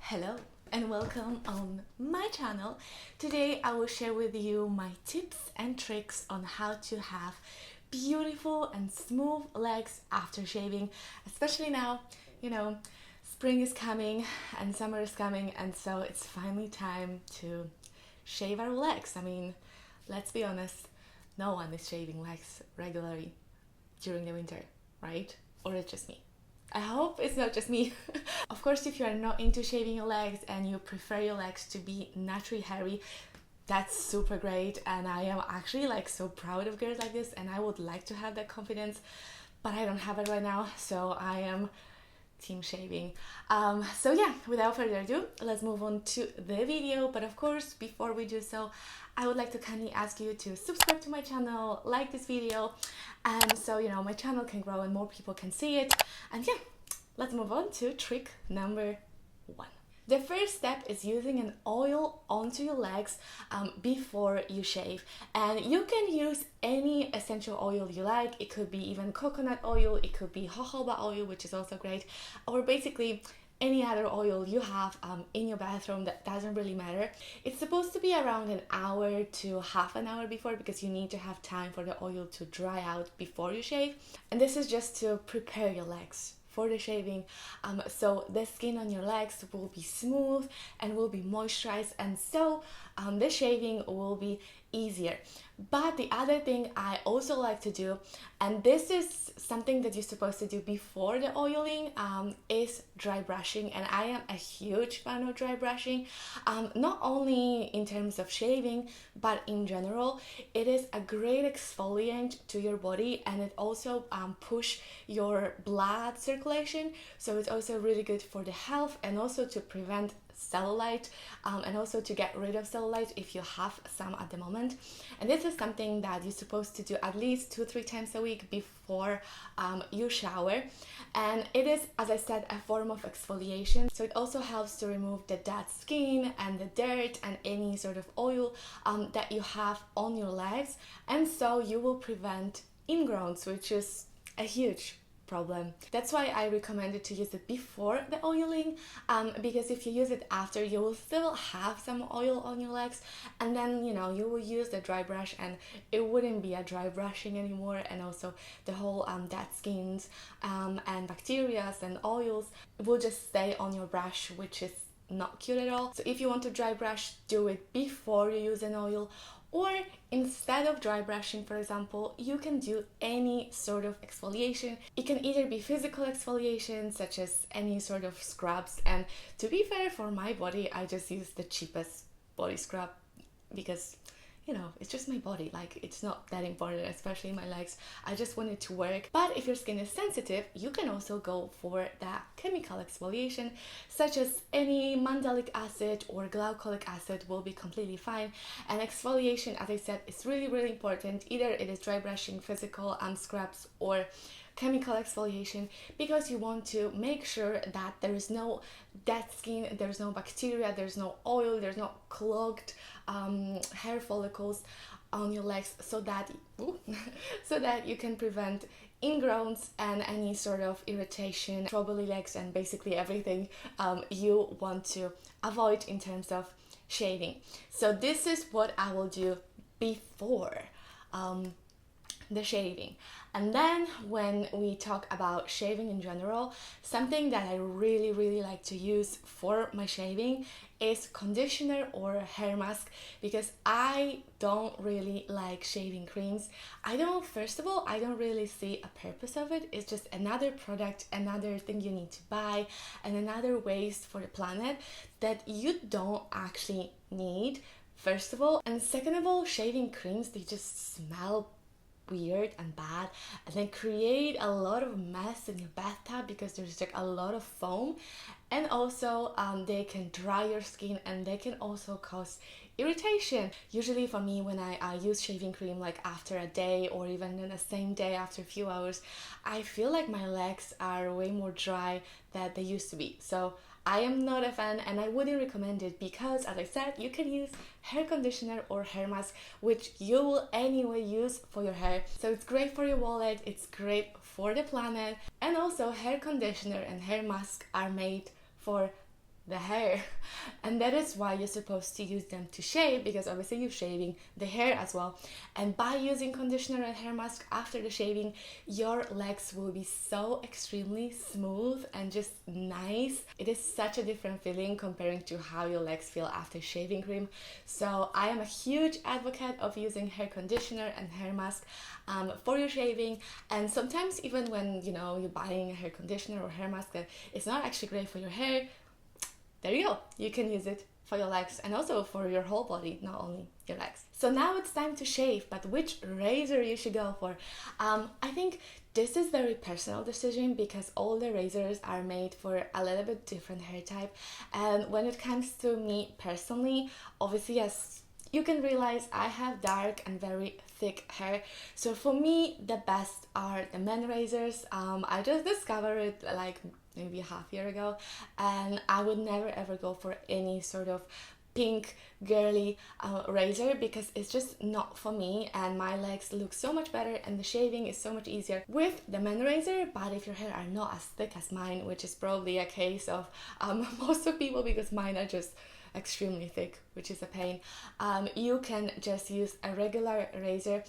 Hello and welcome on my channel. Today I will share with you my tips and tricks on how to have beautiful and smooth legs after shaving, especially now, spring is coming and summer is coming, and so it's finally time to shave our legs. I mean, let's be honest, no one is shaving legs regularly during the winter, right? Or it's just me. I hope it's not just me. Of course, if you are not into shaving your legs and you prefer your legs to be naturally hairy, that's super great, and I am actually so proud of girls like this, and I would like to have that confidence, but I don't have it right now, so I am team shaving. So yeah, without further ado, let's move on to the video. But of course, before we do so, I would like to kindly ask you to subscribe to my channel, like this video, and so my channel can grow and more people can see it. And yeah, let's move on to trick number 1. The first step is using an oil onto your legs before you shave. And you can use any essential oil you like. It could be even coconut oil, it could be jojoba oil, which is also great, or basically any other oil you have in your bathroom. That doesn't really matter. It's supposed to be around an hour to half an hour before, because you need to have time for the oil to dry out before you shave. And this is just to prepare your legs for the shaving, so the skin on your legs will be smooth and will be moisturized, and so the shaving will be easier. But the other thing I also like to do, and this is something that you're supposed to do before the oiling, is dry brushing. And I am a huge fan of dry brushing, not only in terms of shaving, but in general. It is a great exfoliant to your body, and it also push your blood circulation, so it's also really good for the health, and also to prevent cellulite, and also to get rid of cellulite if you have some at the moment. And this is something that you're supposed to do at least 2-3 times a week before you shower. And it is, as I said, a form of exfoliation, so it also helps to remove the dead skin and the dirt and any sort of oil that you have on your legs, and so you will prevent ingrowns, which is a huge problem. That's why I recommended to use it before the oiling, because if you use it after, you will still have some oil on your legs, and then you will use the dry brush and it wouldn't be a dry brushing anymore, and also the whole dead skins and bacteria and oils will just stay on your brush, which is not cute at all. So if you want to dry brush, do it before you use an oil. Or instead of dry brushing, for example, you can do any sort of exfoliation. It can either be physical exfoliation, such as any sort of scrubs. And to be fair, for my body, I just use the cheapest body scrub, because it's just my body. It's not that important, especially my legs. I just want it to work. But if your skin is sensitive, you can also go for that chemical exfoliation, such as any mandelic acid or glycolic acid will be completely fine. And exfoliation, as I said, is really, really important. Either it is dry brushing, physical scrubs, or chemical exfoliation, because you want to make sure that there is no dead skin, there's no bacteria, there's no oil, there's no clogged hair follicles on your legs, so that you can prevent ingrowns and any sort of irritation, troubly legs, and basically everything you want to avoid in terms of shaving. So this is what I will do before the shaving. And then when we talk about shaving in general, something that I really, really like to use for my shaving is conditioner or hair mask, because I don't really like shaving creams. First of all, I don't really see a purpose of it. It's just another product, another thing you need to buy, and another waste for the planet that you don't actually need, first of all. And second of all, shaving creams, they just smell weird and bad, and they create a lot of mess in your bathtub because there's a lot of foam, and also they can dry your skin, and they can also cause irritation. Usually for me, when I use shaving cream after a day, or even in the same day after a few hours, I feel like my legs are way more dry than they used to be. So I am not a fan, and I wouldn't recommend it, because as I said, you can use hair conditioner or hair mask, which you will anyway use for your hair. So it's great for your wallet, it's great for the planet, and also hair conditioner and hair mask are made for the hair. And that is why you're supposed to use them to shave, because obviously you're shaving the hair as well. And by using conditioner and hair mask after the shaving, your legs will be so extremely smooth and just nice. It is such a different feeling comparing to how your legs feel after shaving cream. So I am a huge advocate of using hair conditioner and hair mask for your shaving. And sometimes even when you're buying a hair conditioner or hair mask that it's not actually great for your hair, there you go, you can use it for your legs and also for your whole body, not only your legs. So now it's time to shave, but which razor you should go for? I think this is very personal decision because all the razors are made for a little bit different hair type. And when it comes to me personally, obviously, as you can realize, I have dark and very thick hair. So for me, the best are the men razors. I just discovered it like maybe a half year ago, and I would never ever go for any sort of pink girly razor because it's just not for me, and my legs look so much better and the shaving is so much easier with the men razor. But if your hair are not as thick as mine, which is probably a case of most of people because mine are just extremely thick, which is a pain, you can just use a regular razor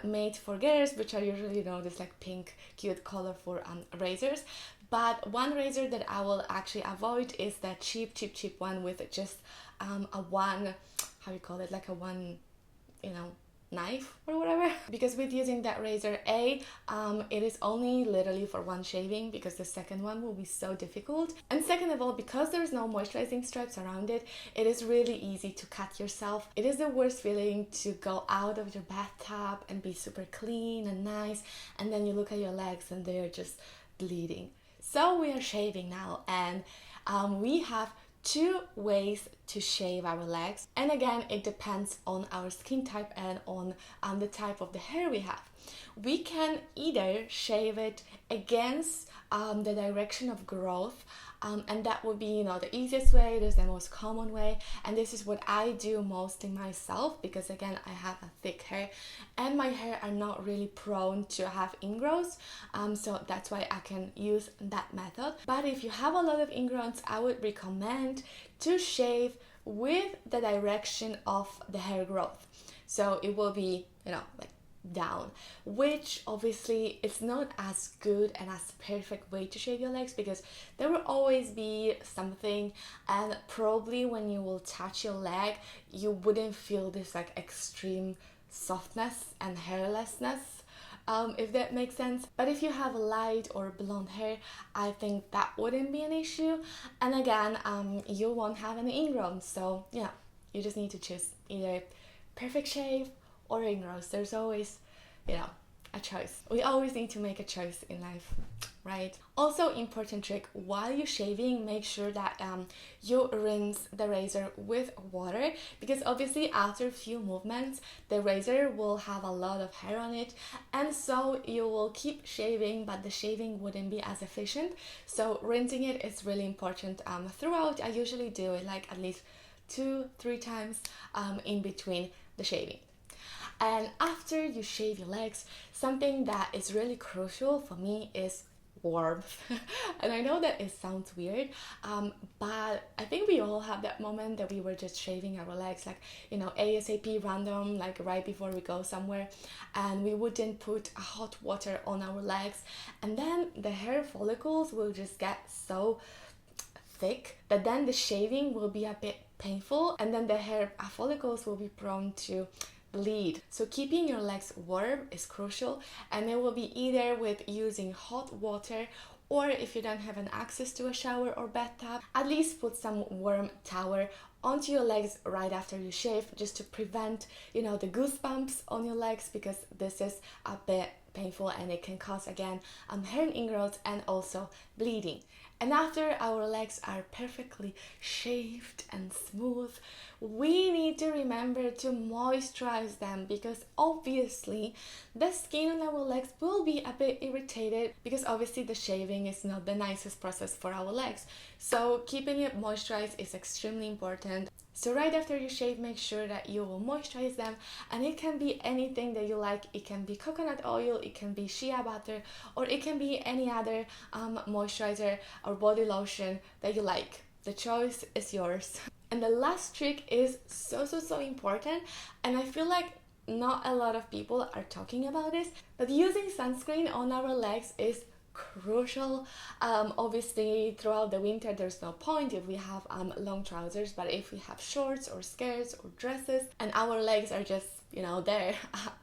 made for girls, which are usually this like pink cute colorful razors. But one razor that I will actually avoid is that cheap one with just a one, how you call it, like a one, knife or whatever. Because with using that razor, it is only literally for one shaving because the second one will be so difficult. And second of all, because there's no moisturizing strips around it, it is really easy to cut yourself. It is the worst feeling to go out of your bathtub and be super clean and nice, and then you look at your legs and they're just bleeding. So we are shaving now, and we have two ways to shave our legs. And again, it depends on our skin type and on the type of the hair we have. We can either shave it against the direction of growth, and that would be the easiest way. It is the most common way, and this is what I do mostly myself because again, I have a thick hair and my hair are not really prone to have ingrowns, so that's why I can use that method. But if you have a lot of ingrowns, I would recommend to shave with the direction of the hair growth. So it will be like down, which obviously it's not as good and as perfect way to shave your legs because there will always be something, and probably when you will touch your leg you wouldn't feel this like extreme softness and hairlessness, if that makes sense. But if you have light or blonde hair, I think that wouldn't be an issue, and again, you won't have any ingrown. So you just need to choose either perfect shave or ingrows. There's always a choice. We always need to make a choice in life, right? Also, important trick, while you're shaving, make sure that you rinse the razor with water, because obviously after a few movements the razor will have a lot of hair on it, and so you will keep shaving but the shaving wouldn't be as efficient. So rinsing it is really important throughout. I usually do it like at least 2-3 times in between the shaving. And after you shave your legs, something that is really crucial for me is warmth. And I know that it sounds weird, but I think we all have that moment that we were just shaving our legs like ASAP random, like right before we go somewhere, and we wouldn't put hot water on our legs, and then the hair follicles will just get so thick that then the shaving will be a bit painful, and then the hair follicles will be prone to bleed. So keeping your legs warm is crucial, and it will be either with using hot water, or if you don't have an access to a shower or bathtub, at least put some warm towel onto your legs right after you shave, just to prevent the goosebumps on your legs, because this is a bit painful and it can cause again hair ingrowns and also bleeding. And after our legs are perfectly shaved and smooth, we need to remember to moisturize them, because obviously the skin on our legs will be a bit irritated, because obviously the shaving is not the nicest process for our legs. So keeping it moisturized is extremely important. So right after you shave, make sure that you will moisturize them, and it can be anything that you like. It can be coconut oil, it can be shea butter, or it can be any other moisturizer or body lotion that you like. the choice is yours. And the last trick is so important, and I feel like not a lot of people are talking about this, but using sunscreen on our legs is crucial. Obviously throughout the winter there's no point if we have long trousers, but if we have shorts or skirts or dresses and our legs are just, you know, there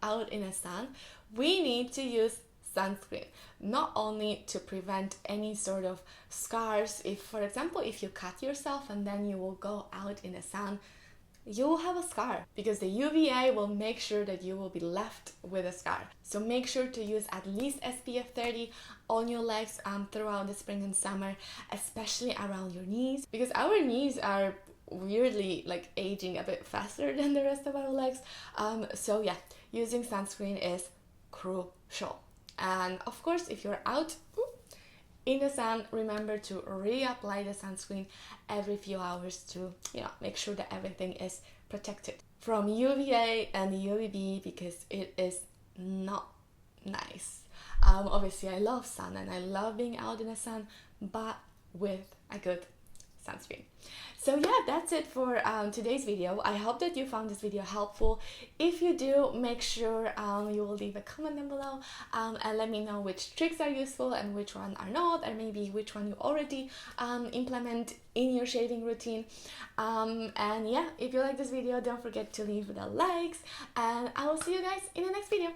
out in the sun, we need to use sunscreen, not only to prevent any sort of scars. If, for example, if you cut yourself and then you will go out in the sun, you will have a scar, because the UVA will make sure that you will be left with a scar. So make sure to use at least SPF 30 on your legs throughout the spring and summer, especially around your knees, because our knees are weirdly like aging a bit faster than the rest of our legs. So yeah, using sunscreen is crucial. And of course, if you're out in the sun, remember to reapply the sunscreen every few hours to, you know, make sure that everything is protected from UVA and UVB, because it is not nice. Obviously I love sun and I love being out in the sun, but with a good sunscreen. So yeah, that's it for today's video. I hope that you found this video helpful. If you do, make sure you will leave a comment down below and let me know which tricks are useful and which one are not, or maybe which one you already implement in your shaving routine. And yeah, if you like this video, don't forget to leave the likes, and I will see you guys in the next video.